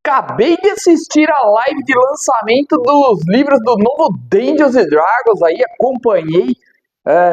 Acabei de assistir a live de lançamento dos livros do novo Dungeons & Dragons, aí acompanhei,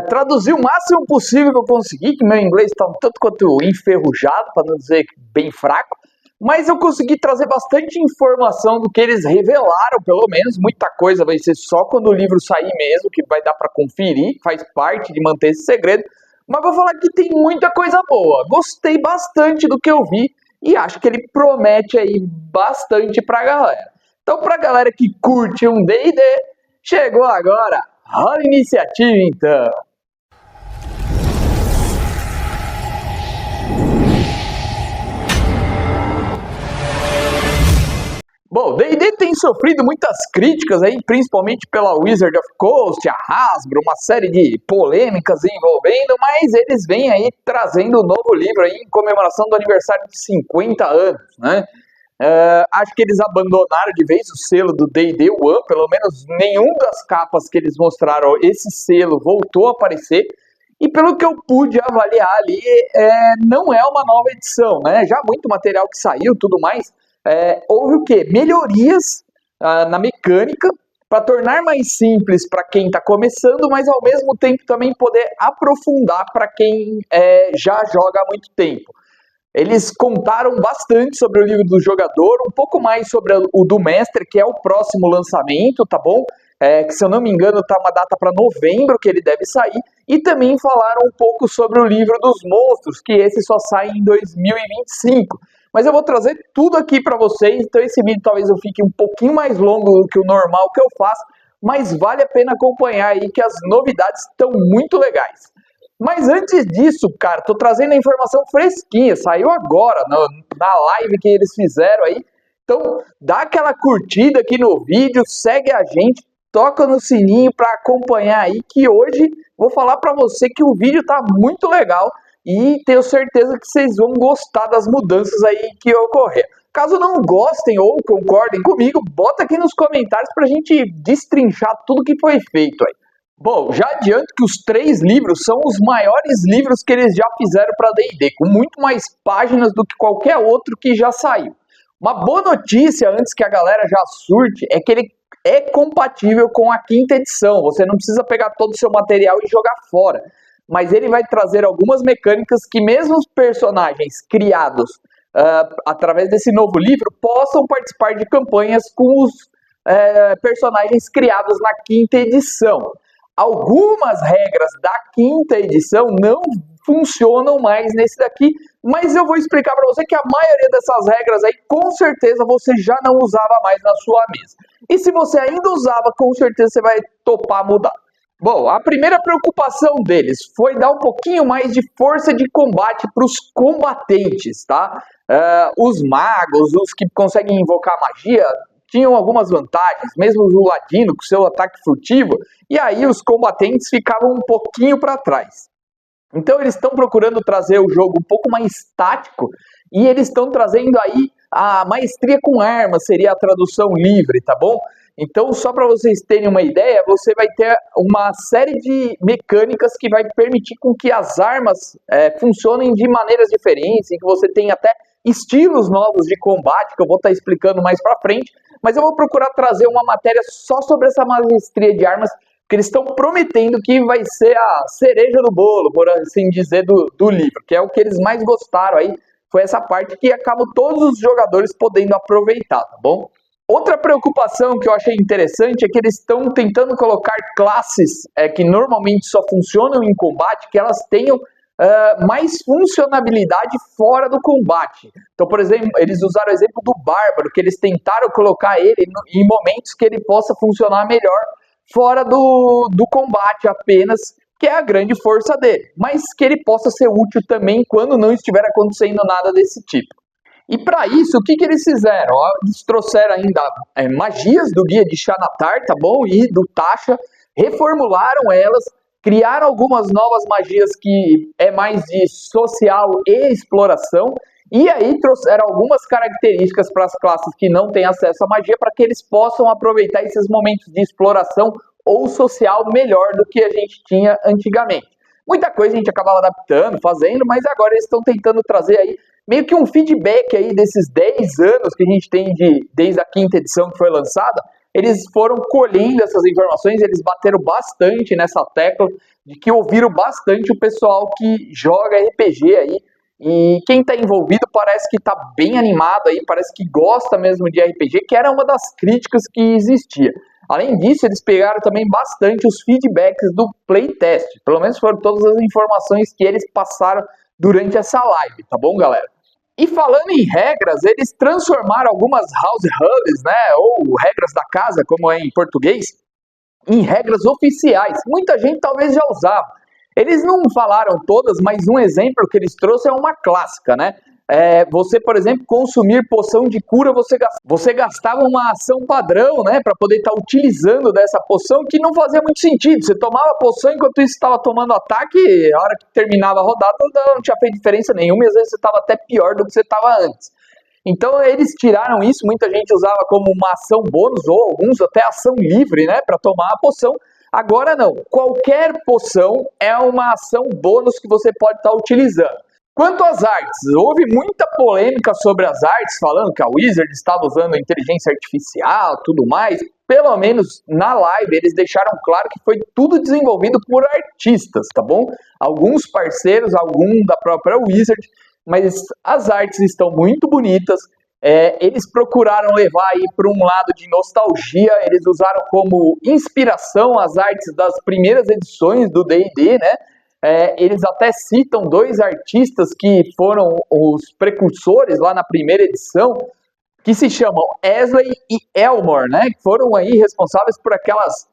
traduzi o máximo possível que eu consegui, que meu inglês está um tanto quanto enferrujado, para não dizer bem fraco, mas eu consegui trazer bastante informação do que eles revelaram, pelo menos, muita coisa vai ser só quando o livro sair mesmo, que vai dar para conferir, faz parte de manter esse segredo, mas vou falar que tem muita coisa boa, gostei bastante do que eu vi, e acho que ele promete aí bastante pra galera. Então, pra galera que curte um D&D, chegou agora, rola a iniciativa então! Bom, D&D tem sofrido muitas críticas aí, principalmente pela Wizard of Coast, a Hasbro, uma série de polêmicas envolvendo, mas eles vêm aí trazendo um novo livro aí em comemoração do aniversário de 50 anos, né? Acho que eles abandonaram de vez o selo do D&D One, pelo menos nenhum das capas que eles mostraram, esse selo voltou a aparecer, e pelo que eu pude avaliar ali, não é uma nova edição, né? Já muito material que saiu, tudo mais. Houve o quê? Melhorias na mecânica para tornar mais simples para quem está começando, mas ao mesmo tempo também poder aprofundar para quem já joga há muito tempo. Eles contaram bastante sobre o livro do jogador, um pouco mais sobre o do mestre, que é o próximo lançamento, tá bom? Que se eu não me engano tá uma data para novembro que ele deve sair, e também falaram um pouco sobre o livro dos monstros, que esse só sai em 2025. Mas eu vou trazer tudo aqui para vocês, então esse vídeo talvez eu fique um pouquinho mais longo do que o normal que eu faço, mas vale a pena acompanhar aí que as novidades estão muito legais. Mas antes disso, cara, tô trazendo a informação fresquinha, saiu agora na live que eles fizeram aí, então dá aquela curtida aqui no vídeo, segue a gente, toca no sininho para acompanhar aí, que hoje vou falar para você que o vídeo tá muito legal, e tenho certeza que vocês vão gostar das mudanças aí que ocorrer. Caso não gostem ou concordem comigo, bota aqui nos comentários pra gente destrinchar tudo que foi feito aí. Bom, já adianto que os 3 livros são os maiores livros que eles já fizeram para D&D, com muito mais páginas do que qualquer outro que já saiu. Uma boa notícia, antes que a galera já surte, é que ele é compatível com a 5ª edição. Você não precisa pegar todo o seu material e jogar fora. Mas ele vai trazer algumas mecânicas que mesmo os personagens criados através desse novo livro possam participar de campanhas com os personagens criados na 5ª edição. Algumas regras da 5ª edição não funcionam mais nesse daqui, mas eu vou explicar para você que a maioria dessas regras aí, com certeza, você já não usava mais na sua mesa. E se você ainda usava, com certeza você vai topar mudar. Bom, a primeira preocupação deles foi dar um pouquinho mais de força de combate para os combatentes, tá? Os magos, os que conseguem invocar magia, tinham algumas vantagens, mesmo o ladino com seu ataque furtivo, e aí os combatentes ficavam um pouquinho para trás. Então eles estão procurando trazer o jogo um pouco mais tático, e eles estão trazendo aí a maestria com armas, seria a tradução livre, tá bom? Então, só para vocês terem uma ideia, você vai ter uma série de mecânicas que vai permitir com que as armas funcionem de maneiras diferentes, e que você tenha até estilos novos de combate, que eu vou estar explicando mais para frente, mas eu vou procurar trazer uma matéria só sobre essa maestria de armas, que eles estão prometendo que vai ser a cereja do bolo, por assim dizer, do livro, que é o que eles mais gostaram aí, foi essa parte que acabam todos os jogadores podendo aproveitar, tá bom? Outra preocupação que eu achei interessante é que eles estão tentando colocar classes que normalmente só funcionam em combate, que elas tenham mais funcionalidade fora do combate. Então, por exemplo, eles usaram o exemplo do Bárbaro, que eles tentaram colocar ele em momentos que ele possa funcionar melhor fora do combate apenas, que é a grande força dele, mas que ele possa ser útil também quando não estiver acontecendo nada desse tipo. E para isso, o que eles fizeram? Eles trouxeram ainda magias do guia de Xanatar, tá bom? E do Tasha, reformularam elas, criaram algumas novas magias que é mais de social e exploração, e aí trouxeram algumas características para as classes que não têm acesso à magia, para que eles possam aproveitar esses momentos de exploração ou social melhor do que a gente tinha antigamente. Muita coisa a gente acabava adaptando, fazendo, mas agora eles estão tentando trazer aí meio que um feedback aí desses 10 anos que a gente tem desde a quinta edição que foi lançada. Eles foram colhendo essas informações, eles bateram bastante nessa tecla de que ouviram bastante o pessoal que joga RPG aí. E quem está envolvido parece que está bem animado aí, parece que gosta mesmo de RPG, que era uma das críticas que existia. Além disso, eles pegaram também bastante os feedbacks do playtest, pelo menos foram todas as informações que eles passaram durante essa live, tá bom, galera? E falando em regras, eles transformaram algumas house rules, né, ou regras da casa, como é em português, em regras oficiais. Muita gente talvez já usava. Eles não falaram todas, mas um exemplo que eles trouxeram é uma clássica, né? Você, por exemplo, consumir poção de cura, você gastava uma ação padrão, né, para poder estar utilizando dessa poção, que não fazia muito sentido. Você tomava a poção enquanto isso estava tomando ataque, a hora que terminava a rodada não tinha feito diferença nenhuma, e às vezes você estava até pior do que você estava antes. Então eles tiraram isso, muita gente usava como uma ação bônus, ou alguns até ação livre, né, para tomar a poção. Agora não, qualquer poção é uma ação bônus que você pode estar utilizando. Quanto às artes, houve muita polêmica sobre as artes, falando que a Wizard estava usando inteligência artificial, tudo mais. Pelo menos na live eles deixaram claro que foi tudo desenvolvido por artistas, tá bom? Alguns parceiros, algum da própria Wizard, mas as artes estão muito bonitas. Eles procuraram levar aí para um lado de nostalgia, eles usaram como inspiração as artes das primeiras edições do D&D, né? Eles até citam 2 artistas que foram os precursores lá na primeira edição, que se chamam Esley e Elmore, né? Que foram aí responsáveis por aquelas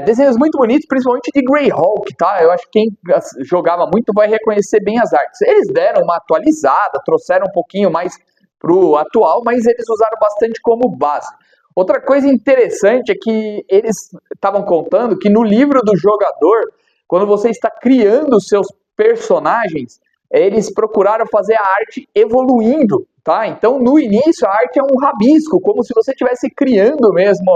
desenhos muito bonitos, principalmente de Greyhawk, tá? Eu acho que quem jogava muito vai reconhecer bem as artes. Eles deram uma atualizada, trouxeram um pouquinho mais pro atual, mas eles usaram bastante como base. Outra coisa interessante é que eles estavam contando que no livro do jogador, quando você está criando os seus personagens, eles procuraram fazer a arte evoluindo, tá? Então, no início, a arte é um rabisco, como se você estivesse criando mesmo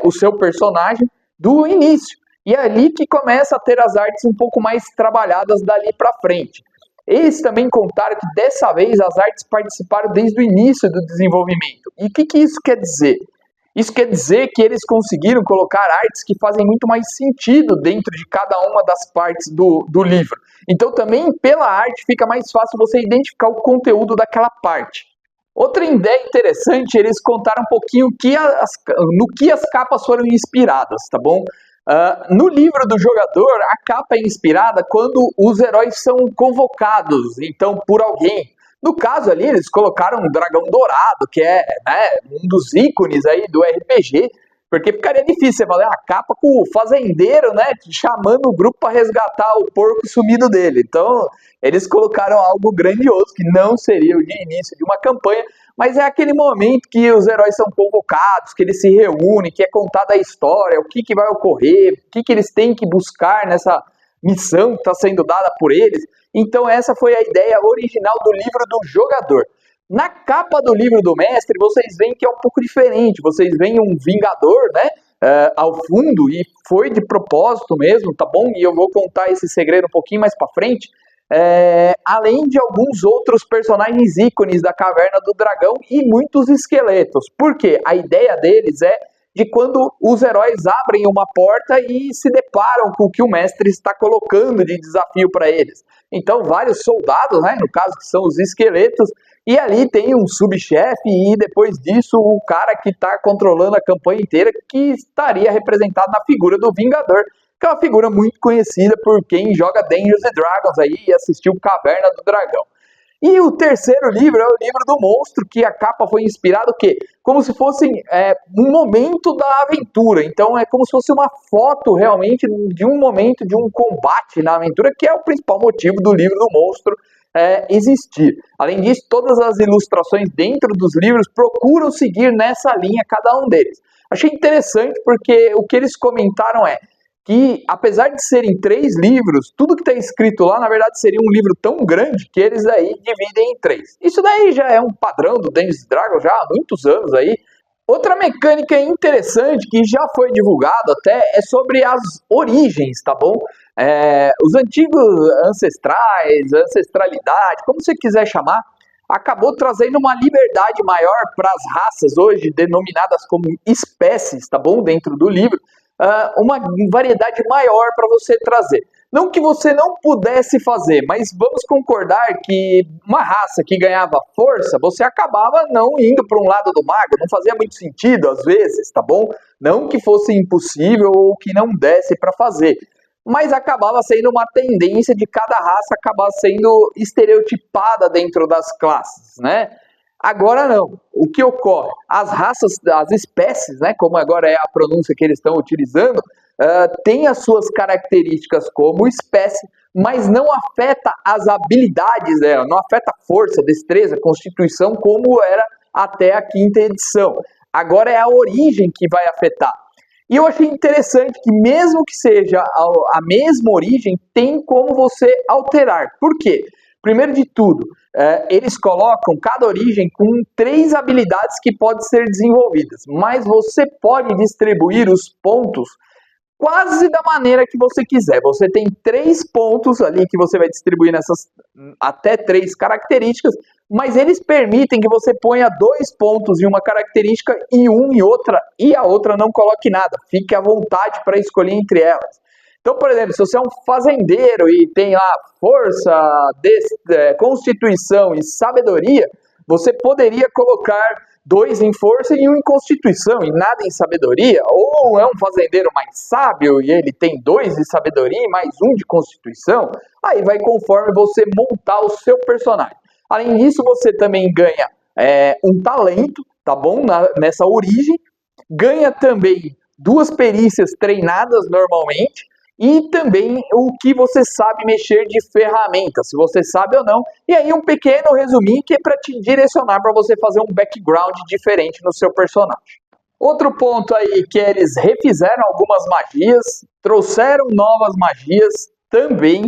o seu personagem do início. E é ali que começa a ter as artes um pouco mais trabalhadas dali para frente. Eles também contaram que dessa vez as artes participaram desde o início do desenvolvimento. E o que isso quer dizer? Isso quer dizer que eles conseguiram colocar artes que fazem muito mais sentido dentro de cada uma das partes do livro. Então também pela arte fica mais fácil você identificar o conteúdo daquela parte. Outra ideia interessante, eles contaram um pouquinho no que as capas foram inspiradas, tá bom? No livro do jogador, a capa é inspirada quando os heróis são convocados, então, por alguém. No caso ali, eles colocaram um dragão dourado, que é, né, um dos ícones aí do RPG, porque ficaria difícil você fazer a capa com o fazendeiro, né, chamando o grupo para resgatar o porco sumido dele. Então, eles colocaram algo grandioso, que não seria o de início de uma campanha, mas é aquele momento que os heróis são convocados, que eles se reúnem, que é contada a história, o que vai ocorrer, o que eles têm que buscar nessa missão que está sendo dada por eles. Então essa foi a ideia original do livro do jogador. Na capa do livro do mestre, vocês veem que é um pouco diferente. Vocês veem um vingador, né, ao fundo, e foi de propósito mesmo, tá bom? E eu vou contar esse segredo um pouquinho mais para frente. Além de alguns outros personagens ícones da Caverna do Dragão e muitos esqueletos. Por quê? A ideia deles é de quando os heróis abrem uma porta e se deparam com o que o mestre está colocando de desafio para eles. Então, vários soldados, né, no caso que são os esqueletos, e ali tem um subchefe e depois disso o cara que está controlando a campanha inteira, que estaria representado na figura do Vingador, que é uma figura muito conhecida por quem joga Dungeons & Dragons aí e assistiu Caverna do Dragão. E o terceiro livro é o livro do monstro, que a capa foi inspirada o quê? Como se fosse um momento da aventura. Então é como se fosse uma foto realmente de um momento, de um combate na aventura, que é o principal motivo do livro do monstro existir. Além disso, todas as ilustrações dentro dos livros procuram seguir nessa linha, cada um deles. Achei interessante porque o que eles comentaram que, apesar de serem 3 livros, tudo que está escrito lá, na verdade, seria um livro tão grande que eles aí dividem em 3. Isso daí já é um padrão do Dungeons & Dragons já há muitos anos aí. Outra mecânica interessante que já foi divulgado até é sobre as origens, tá bom? Os antigos ancestrais, ancestralidade, como você quiser chamar, acabou trazendo uma liberdade maior para as raças hoje denominadas como espécies, tá bom? Dentro do livro, uma variedade maior para você trazer. Não que você não pudesse fazer, mas vamos concordar que uma raça que ganhava força, você acabava não indo para um lado do mago, não fazia muito sentido às vezes, tá bom? Não que fosse impossível ou que não desse para fazer, mas acabava sendo uma tendência de cada raça acabar sendo estereotipada dentro das classes, né? Agora não. O que ocorre? As raças, as espécies, né, como agora é a pronúncia que eles estão utilizando, têm as suas características como espécie, mas não afeta as habilidades dela, não afeta a força, destreza, constituição, como era até a quinta edição. Agora é a origem que vai afetar. E eu achei interessante que mesmo que seja a mesma origem, tem como você alterar. Por quê? Primeiro de tudo, eles colocam cada origem com 3 habilidades que podem ser desenvolvidas, mas você pode distribuir os pontos quase da maneira que você quiser. Você tem 3 pontos ali que você vai distribuir nessas até 3 características, mas eles permitem que você ponha 2 pontos em uma característica e um em outra, e a outra não coloque nada. Fique à vontade para escolher entre elas. Então, por exemplo, se você é um fazendeiro e tem lá força, constituição e sabedoria, você poderia colocar 2 em força e 1 em constituição e nada em sabedoria. Ou é um fazendeiro mais sábio e ele tem 2 de sabedoria e mais 1 de constituição. Aí vai conforme você montar o seu personagem. Além disso, você também ganha um talento, tá bom? Nessa origem. Ganha também 2 perícias treinadas normalmente. E também o que você sabe mexer de ferramentas, se você sabe ou não. E aí um pequeno resuminho que é para te direcionar para você fazer um background diferente no seu personagem. Outro ponto aí que eles refizeram algumas magias, trouxeram novas magias também.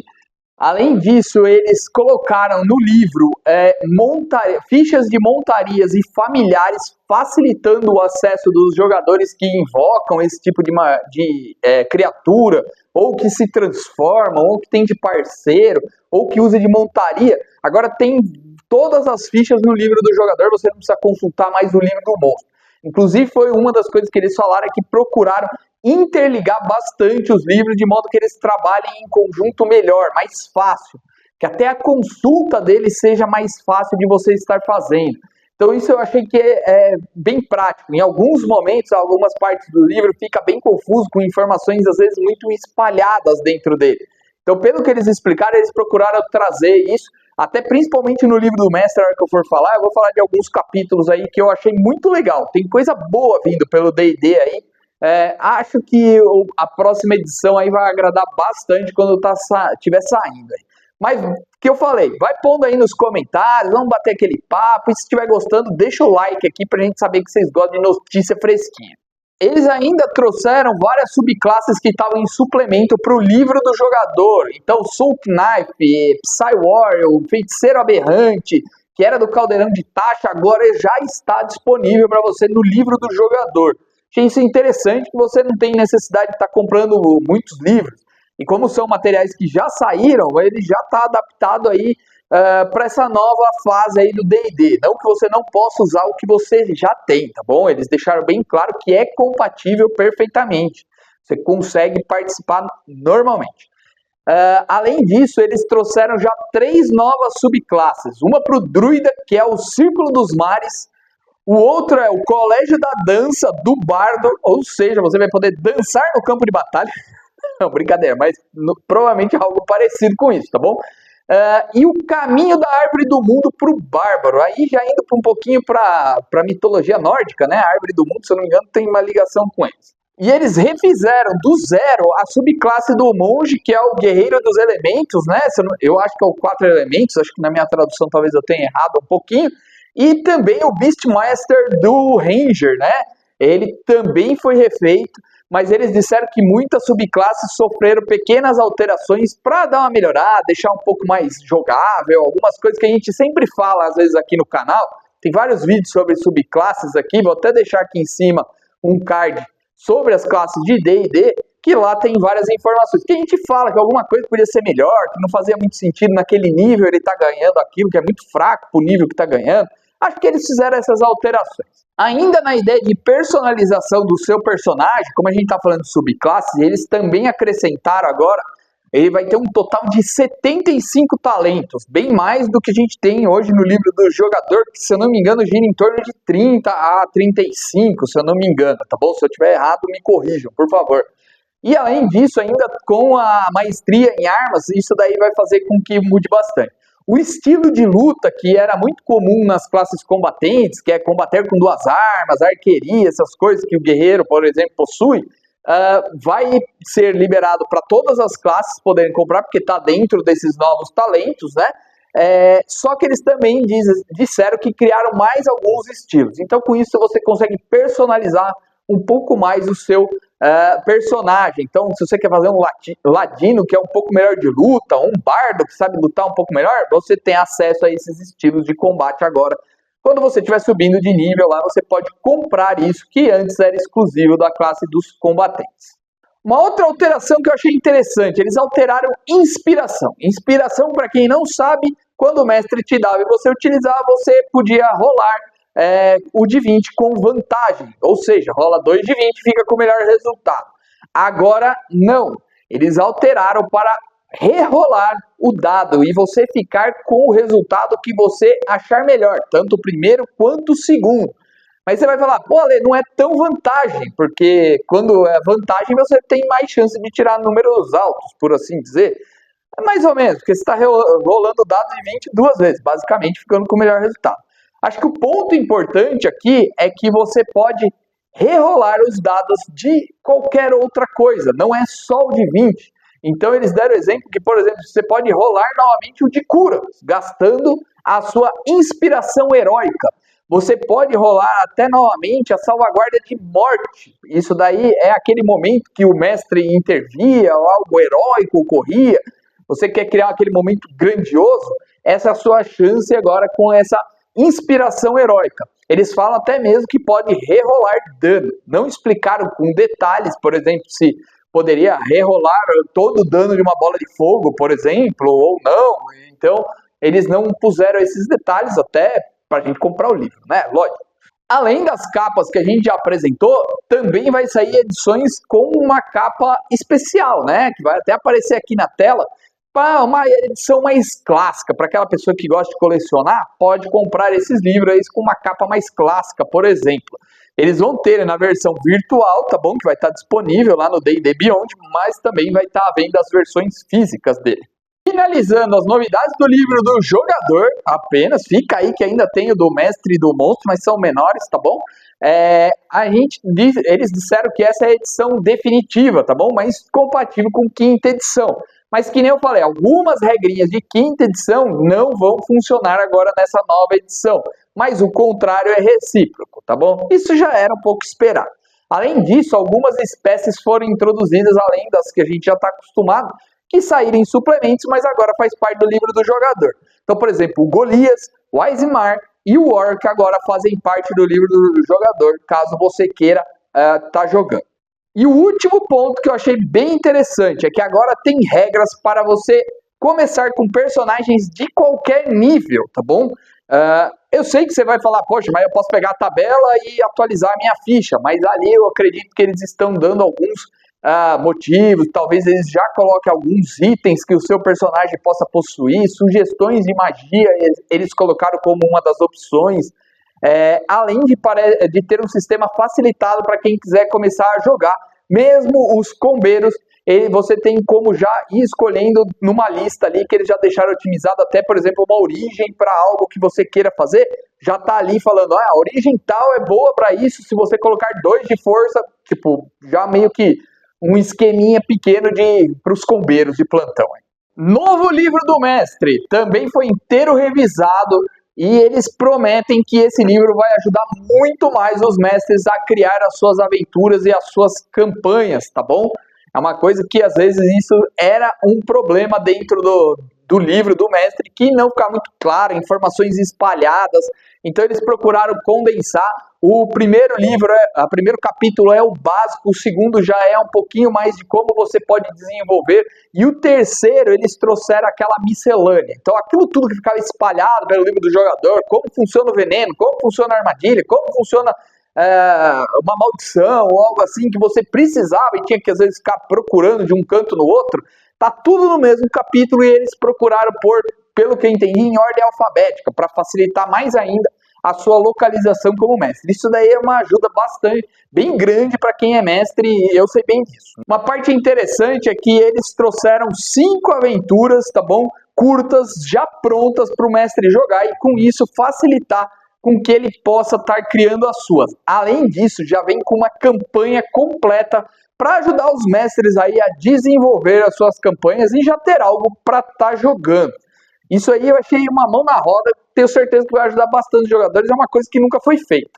Além disso, eles colocaram no livro fichas de montarias e familiares, facilitando o acesso dos jogadores que invocam esse tipo de criatura, ou que se transformam, ou que tem de parceiro, ou que usa de montaria. Agora tem todas as fichas no livro do jogador, você não precisa consultar mais o livro do monstro. Inclusive foi uma das coisas que eles falaram, que procuraram interligar bastante os livros, de modo que eles trabalhem em conjunto melhor, mais fácil, que até a consulta deles seja mais fácil de você estar fazendo. Então isso eu achei que é bem prático. Em alguns momentos, algumas partes do livro fica bem confuso, com informações às vezes muito espalhadas dentro dele. Então, pelo que eles explicaram, eles procuraram trazer isso, até principalmente no livro do mestre, na hora que eu for falar, eu vou falar de alguns capítulos aí que eu achei muito legal. Tem coisa boa vindo pelo D&D aí. Acho que a próxima edição aí vai agradar bastante quando estiver saindo aí. Mas, o que eu falei, vai pondo aí nos comentários, vamos bater aquele papo, e se estiver gostando, deixa o like aqui pra gente saber que vocês gostam de notícia fresquinha. Eles ainda trouxeram várias subclasses que estavam em suplemento para o livro do jogador. Então, Soul Knife, Psy Warrior, Feiticeiro Aberrante, que era do Caldeirão de Taxa, agora já está disponível para você no livro do jogador. Achei isso interessante, que você não tem necessidade de estar comprando muitos livros. E como são materiais que já saíram, ele já está adaptado aí para essa nova fase aí do D&D. Não que você não possa usar o que você já tem, tá bom? Eles deixaram bem claro que é compatível perfeitamente. Você consegue participar normalmente. Além disso, eles trouxeram já 3 novas subclasses. Uma para o druida, que é o Círculo dos Mares. O outro é o Colégio da Dança do Bardo, ou seja, você vai poder dançar no campo de batalha. Não, brincadeira, mas provavelmente algo parecido com isso, tá bom? E o Caminho da Árvore do Mundo para o Bárbaro. Aí já indo um pouquinho para a mitologia nórdica, né? A Árvore do Mundo, se eu não me engano, tem uma ligação com eles. E eles refizeram do zero a subclasse do monge, que é o Guerreiro dos Elementos, né? Eu acho que é o 4 Elementos, acho que na minha tradução talvez eu tenha errado um pouquinho. E também o Beastmaster do Ranger, né? Ele também foi refeito, mas eles disseram que muitas subclasses sofreram pequenas alterações para dar uma melhorada, deixar um pouco mais jogável, algumas coisas que a gente sempre fala às vezes aqui no canal. Tem vários vídeos sobre subclasses aqui, vou até deixar aqui em cima um card sobre as classes de D&D, que lá tem várias informações. Que a gente fala que alguma coisa podia ser melhor, que não fazia muito sentido naquele nível ele tá ganhando aquilo, que é muito fraco pro nível que tá ganhando. Acho que eles fizeram essas alterações. Ainda na ideia de personalização do seu personagem, como a gente tá falando de subclasses, eles também acrescentaram agora, ele vai ter um total de 75 talentos, bem mais do que a gente tem hoje no livro do jogador, que se eu não me engano gira em torno de 30 a 35, se eu não me engano, tá bom? Se eu tiver errado, me corrijam, por favor. E além disso, ainda com a maestria em armas, isso daí vai fazer com que mude bastante. O estilo de luta que era muito comum nas classes combatentes, que é combater com 2 armas, arqueria, essas coisas que o guerreiro, por exemplo, possui, vai ser liberado para todas as classes poderem comprar, porque está dentro desses novos talentos, né? Só que eles também disseram que criaram mais alguns estilos. Então, com isso, você consegue personalizar um pouco mais o seu personagem. Então, se você quer fazer um ladino que é um pouco melhor de luta, um bardo que sabe lutar um pouco melhor, você tem acesso a esses estilos de combate agora. Quando você estiver subindo de nível lá, você pode comprar isso, que antes era exclusivo da classe dos combatentes. Uma outra alteração que eu achei interessante, eles alteraram inspiração. Inspiração, para quem não sabe, quando o mestre te dava e você utilizava, você podia rolar o de 20 com vantagem, ou seja, rola 2 de 20 e fica com o melhor resultado. Agora não, eles alteraram para rerolar o dado e você ficar com o resultado que você achar melhor, tanto o primeiro quanto o segundo. Mas você vai falar, pô, Ale, não é tão vantagem, porque quando é vantagem você tem mais chance de tirar números altos, por assim dizer. É mais ou menos, porque você está rolando o dado de 20 duas vezes, basicamente ficando com o melhor resultado. Acho que o ponto importante aqui é que você pode rerolar os dados de qualquer outra coisa, não é só o de 20. Então eles deram exemplo que, por exemplo, você pode rolar novamente o de cura, gastando a sua inspiração heróica. Você pode rolar até novamente a salvaguarda de morte. Isso daí é aquele momento que o mestre intervia, ou algo heróico ocorria. Você quer criar aquele momento grandioso? Essa é a sua chance agora com essa inspiração heróica. Eles falam até mesmo que pode rerolar dano. Não explicaram com detalhes, por exemplo, se poderia rerolar todo o dano de uma bola de fogo, por exemplo, ou não. Então, eles não puseram esses detalhes até para a gente comprar o livro, né? Lógico. Além das capas que a gente já apresentou, também vai sair edições com uma capa especial, né? Que vai até aparecer aqui na tela. Para uma edição mais clássica, para aquela pessoa que gosta de colecionar, pode comprar esses livros aí com uma capa mais clássica, por exemplo. Eles vão ter na versão virtual, tá bom? Que vai estar disponível lá no D&D Beyond, mas também vai estar à venda as versões físicas dele. Finalizando as novidades do livro do jogador, apenas, fica aí que ainda tem o do mestre e do monstro, mas são menores, tá bom? Eles disseram que essa é a edição definitiva, tá bom? Mas compatível com quinta edição. Mas que nem eu falei, algumas regrinhas de quinta edição não vão funcionar agora nessa nova edição. Mas o contrário é recíproco, tá bom? Isso já era um pouco esperado. Além disso, algumas espécies foram introduzidas, além das que a gente já está acostumado, que saíram em suplementos, mas agora faz parte do livro do jogador. Então, por exemplo, o Golias, o Aizimar e o Orc agora fazem parte do livro do jogador, caso você queira tá jogando. E o último ponto que eu achei bem interessante é que agora tem regras para você começar com personagens de qualquer nível, tá bom? Eu sei que você vai falar, poxa, mas eu posso pegar a tabela e atualizar a minha ficha, mas ali eu acredito que eles estão dando alguns motivos, talvez eles já coloquem alguns itens que o seu personagem possa possuir, sugestões de magia, eles colocaram como uma das opções, além de ter um sistema facilitado para quem quiser começar a jogar. Mesmo os combeiros, você tem como já ir escolhendo numa lista ali que eles já deixaram otimizado, até, por exemplo, uma origem para algo que você queira fazer, já tá ali falando, a origem tal é boa para isso, se você colocar 2 de força, tipo, já meio que um esqueminha pequeno para os combeiros de plantão. Novo livro do mestre, também foi inteiro revisado, e eles prometem que esse livro vai ajudar muito mais os mestres a criar as suas aventuras e as suas campanhas, tá bom? É uma coisa que às vezes isso era um problema dentro do livro do mestre, que não fica muito claro, informações espalhadas, Então eles procuraram condensar. O primeiro livro, o primeiro capítulo é o básico, o segundo já é um pouquinho mais de como você pode desenvolver, e o terceiro eles trouxeram aquela miscelânea. Então aquilo tudo que ficava espalhado pelo livro do jogador, como funciona o veneno, como funciona a armadilha, como funciona uma maldição ou algo assim que você precisava e tinha que às vezes ficar procurando de um canto no outro, tá tudo no mesmo capítulo, e eles procuraram pôr, pelo que eu entendi, em ordem alfabética, para facilitar mais ainda a sua localização como mestre. Isso daí é uma ajuda bastante, bem grande para quem é mestre, e eu sei bem disso. Uma parte interessante é que eles trouxeram 5 aventuras, tá bom? Curtas, já prontas para o mestre jogar, e com isso facilitar com que ele possa estar criando as suas. Além disso, já vem com uma campanha completa para ajudar os mestres aí a desenvolver as suas campanhas e já ter algo para estar jogando. Isso aí eu achei uma mão na roda, tenho certeza que vai ajudar bastante os jogadores, é uma coisa que nunca foi feita.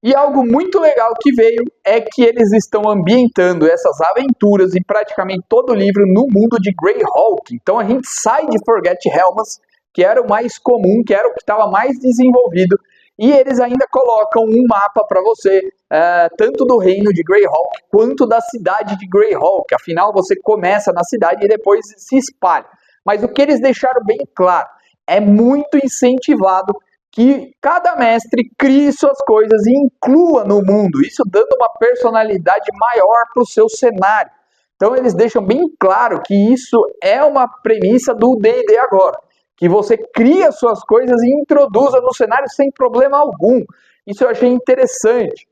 E algo muito legal que veio é que eles estão ambientando essas aventuras e praticamente todo o livro no mundo de Greyhawk. Então a gente sai de Forgotten Realms, que era o mais comum, que era o que estava mais desenvolvido, e eles ainda colocam um mapa para você, tanto do reino de Greyhawk quanto da cidade de Greyhawk. Afinal, você começa na cidade e depois se espalha. Mas o que eles deixaram bem claro, é muito incentivado que cada mestre crie suas coisas e inclua no mundo, isso dando uma personalidade maior para o seu cenário. Então eles deixam bem claro que isso é uma premissa do D&D agora, que você cria suas coisas e introduza no cenário sem problema algum. Isso eu achei interessante.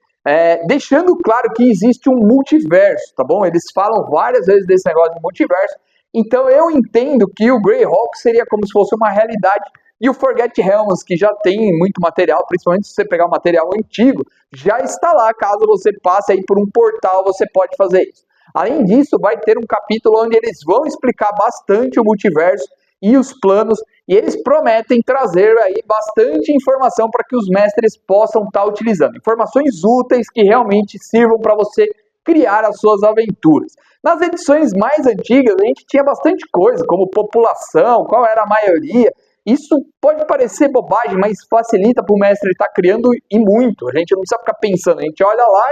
Deixando claro que existe um multiverso, tá bom? Eles falam várias vezes desse negócio de multiverso, então eu entendo que o Greyhawk seria como se fosse uma realidade, e o Forgotten Realms, que já tem muito material, principalmente se você pegar o material antigo, já está lá, caso você passe aí por um portal, você pode fazer isso. Além disso, vai ter um capítulo onde eles vão explicar bastante o multiverso e os planos, e eles prometem trazer aí bastante informação para que os mestres possam estar utilizando. Informações úteis que realmente sirvam para você criar as suas aventuras. Nas edições mais antigas, a gente tinha bastante coisa, como população, qual era a maioria. Isso pode parecer bobagem, mas facilita para o mestre estar criando e muito. A gente não precisa ficar pensando, a gente olha lá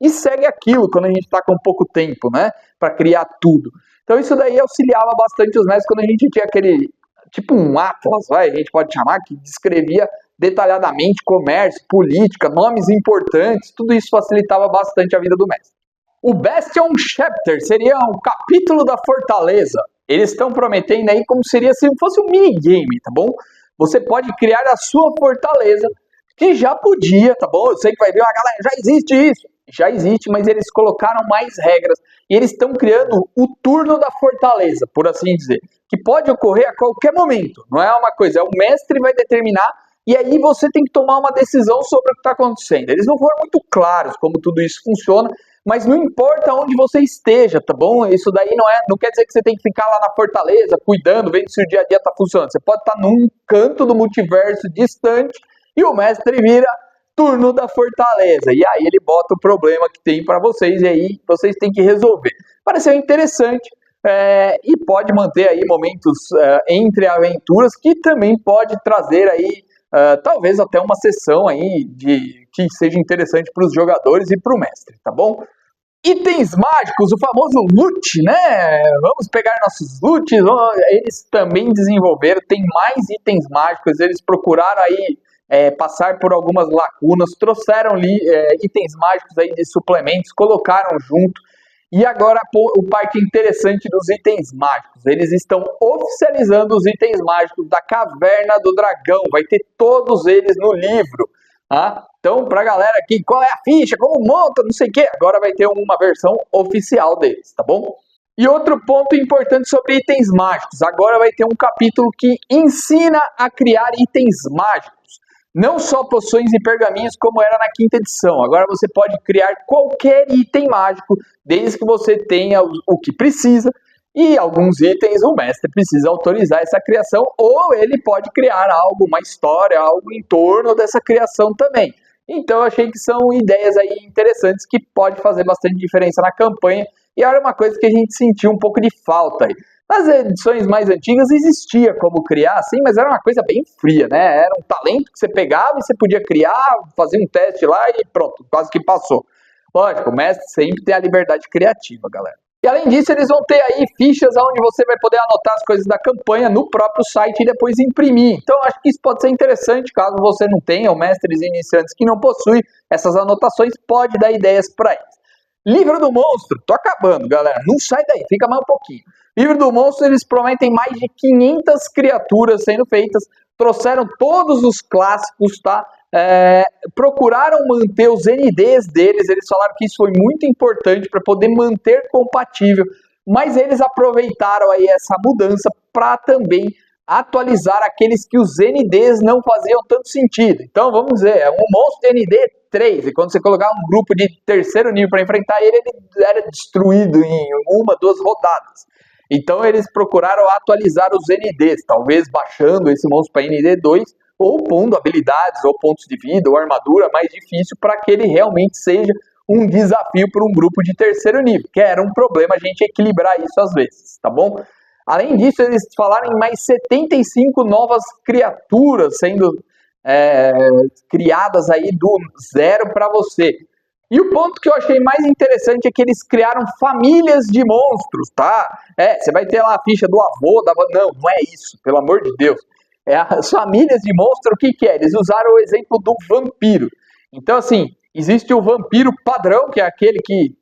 e segue aquilo quando a gente está com pouco tempo, né? Para criar tudo. Então isso daí auxiliava bastante os mestres quando a gente tinha aquele, tipo um atlas, a gente pode chamar, que descrevia detalhadamente comércio, política, nomes importantes, tudo isso facilitava bastante a vida do mestre. O Bastion Chapter seria um capítulo da fortaleza. Eles estão prometendo aí como seria se fosse um minigame, tá bom? Você pode criar a sua fortaleza, que já podia, tá bom? Eu sei que vai vir uma galera, já existe isso. Já existe, mas eles colocaram mais regras. E eles estão criando o turno da fortaleza, por assim dizer. Que pode ocorrer a qualquer momento. Não é uma coisa, é o mestre vai determinar, e aí você tem que tomar uma decisão sobre o que está acontecendo. Eles não foram muito claros como tudo isso funciona, mas não importa onde você esteja, tá bom? Isso daí não quer dizer que você tem que ficar lá na fortaleza, cuidando, vendo se o dia a dia está funcionando. Você pode estar num canto do multiverso distante e o mestre vira turno da fortaleza. E aí ele bota o problema que tem para vocês e aí vocês têm que resolver. Pareceu interessante e pode manter aí momentos entre aventuras que também pode trazer aí talvez até uma sessão aí que seja interessante para os jogadores e para o mestre, tá bom? Itens mágicos, o famoso loot, né? Vamos pegar nossos loots, eles também desenvolveram, tem mais itens mágicos, eles procuraram aí passar por algumas lacunas, trouxeram ali itens mágicos aí de suplementos, colocaram junto. E agora o parte interessante dos itens mágicos, eles estão oficializando os itens mágicos da Caverna do Dragão, vai ter todos eles no livro. Tá? Então, pra galera aqui, qual é a ficha, como monta, não sei o que, agora vai ter uma versão oficial deles, tá bom? E outro ponto importante sobre itens mágicos, agora vai ter um capítulo que ensina a criar itens mágicos. Não só poções e pergaminhos como era na 5ª edição. Agora você pode criar qualquer item mágico, desde que você tenha o que precisa. E alguns itens o mestre precisa autorizar essa criação, ou ele pode criar algo, uma história, algo em torno dessa criação também. Então eu achei que são ideias aí interessantes que pode fazer bastante diferença na campanha. E era uma coisa que a gente sentiu um pouco de falta aí. Nas edições mais antigas existia como criar, assim, mas era uma coisa bem fria, né? Era um talento que você pegava e você podia criar, fazer um teste lá e pronto, quase que passou. Lógico, o mestre sempre tem a liberdade criativa, galera. E além disso, eles vão ter aí fichas onde você vai poder anotar as coisas da campanha no próprio site e depois imprimir. Então, acho que isso pode ser interessante, caso você não tenha, ou mestres iniciantes que não possuem essas anotações, pode dar ideias para eles. Livro do Monstro, tô acabando, galera, não sai daí, fica mais um pouquinho. Livro do Monstro, eles prometem mais de 500 criaturas sendo feitas, trouxeram todos os clássicos, tá? Procuraram manter os NDs deles, eles falaram que isso foi muito importante para poder manter compatível, mas eles aproveitaram aí essa mudança para também atualizar aqueles que os NDs não faziam tanto sentido. Então, vamos dizer, é um monstro de ND 3, e quando você colocar um grupo de terceiro nível para enfrentar ele, ele era destruído em uma, duas rodadas. Então eles procuraram atualizar os NDs, talvez baixando esse monstro para ND2, ou pondo habilidades, ou pontos de vida, ou armadura mais difícil, para que ele realmente seja um desafio para um grupo de terceiro nível, que era um problema a gente equilibrar isso às vezes, tá bom? Além disso, eles falaram em mais 75 novas criaturas sendo criadas aí do zero para você. E o ponto que eu achei mais interessante é que eles criaram famílias de monstros, tá? Você vai ter lá a ficha do avô, da avó. Não, não é isso, pelo amor de Deus. As famílias de monstros, o que é? Eles usaram o exemplo do vampiro. Então, assim, existe o vampiro padrão, que é aquele que,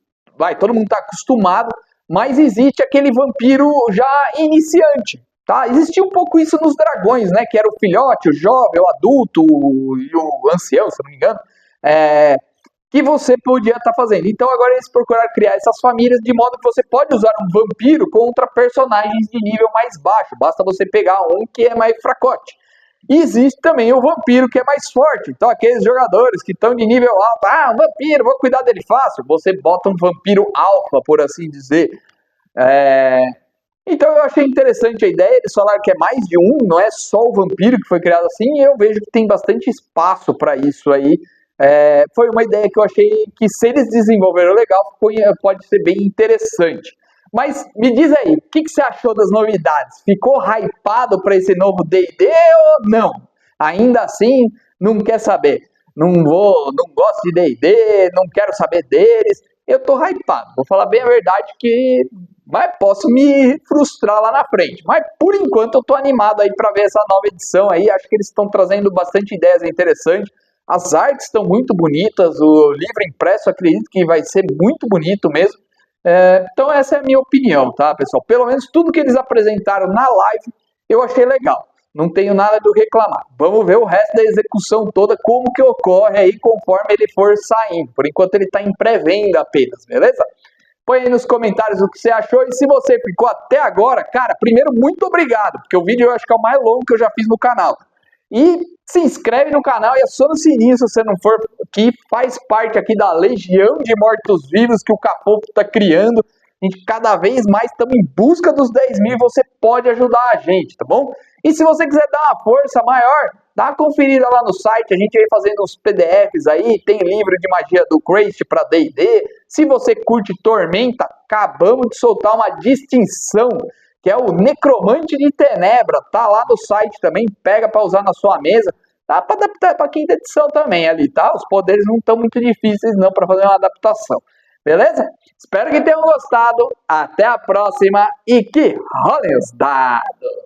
todo mundo tá acostumado, mas existe aquele vampiro já iniciante, tá? Existia um pouco isso nos dragões, né? Que era o filhote, o jovem, o adulto e o ancião, se não me engano. Que você podia estar fazendo. Então agora eles procuraram criar essas famílias de modo que você pode usar um vampiro contra personagens de nível mais baixo. Basta você pegar um que é mais fracote. E existe também o vampiro que é mais forte. Então aqueles jogadores que estão de nível alto, um vampiro, vou cuidar dele fácil. Você bota um vampiro alfa, por assim dizer. Então eu achei interessante a ideia. Eles falaram que é mais de um, não é só o vampiro que foi criado assim. E eu vejo que tem bastante espaço para isso aí. Foi uma ideia que eu achei que, se eles desenvolveram legal, pode ser bem interessante. Mas me diz aí, o que você achou das novidades? Ficou hypado para esse novo D&D ou não? Ainda assim, não quer saber. Não gosto de D&D, não quero saber deles. Eu tô hypado, vou falar bem a verdade mas posso me frustrar lá na frente. Mas por enquanto eu tô animado aí para ver essa nova edição aí. Acho que eles estão trazendo bastante ideias interessantes. As artes estão muito bonitas, o livro impresso acredito que vai ser muito bonito mesmo. Então essa é a minha opinião, tá, pessoal? Pelo menos tudo que eles apresentaram na live eu achei legal. Não tenho nada do reclamar. Vamos ver o resto da execução toda, como que ocorre aí conforme ele for saindo. Por enquanto ele está em pré-venda apenas, beleza? Põe aí nos comentários o que você achou. E se você ficou até agora, cara, primeiro, muito obrigado, porque o vídeo eu acho que é o mais longo que eu já fiz no canal. E se inscreve no canal e aciona o sininho se você não for, que faz parte aqui da legião de mortos-vivos que o Cafofo está criando. A gente cada vez mais estamos em busca dos 10 mil e você pode ajudar a gente, tá bom? E se você quiser dar uma força maior, dá uma conferida lá no site, a gente vem fazendo uns PDFs aí, tem livro de magia do Crazy para D&D. Se você curte Tormenta, acabamos de soltar uma distinção, que é o Necromante de Tenebra, tá lá no site também, pega para usar na sua mesa, dá para adaptar para quinta edição também ali, tá? Os poderes não estão muito difíceis não para fazer uma adaptação, beleza? Espero que tenham gostado, até a próxima e que rolem os dados!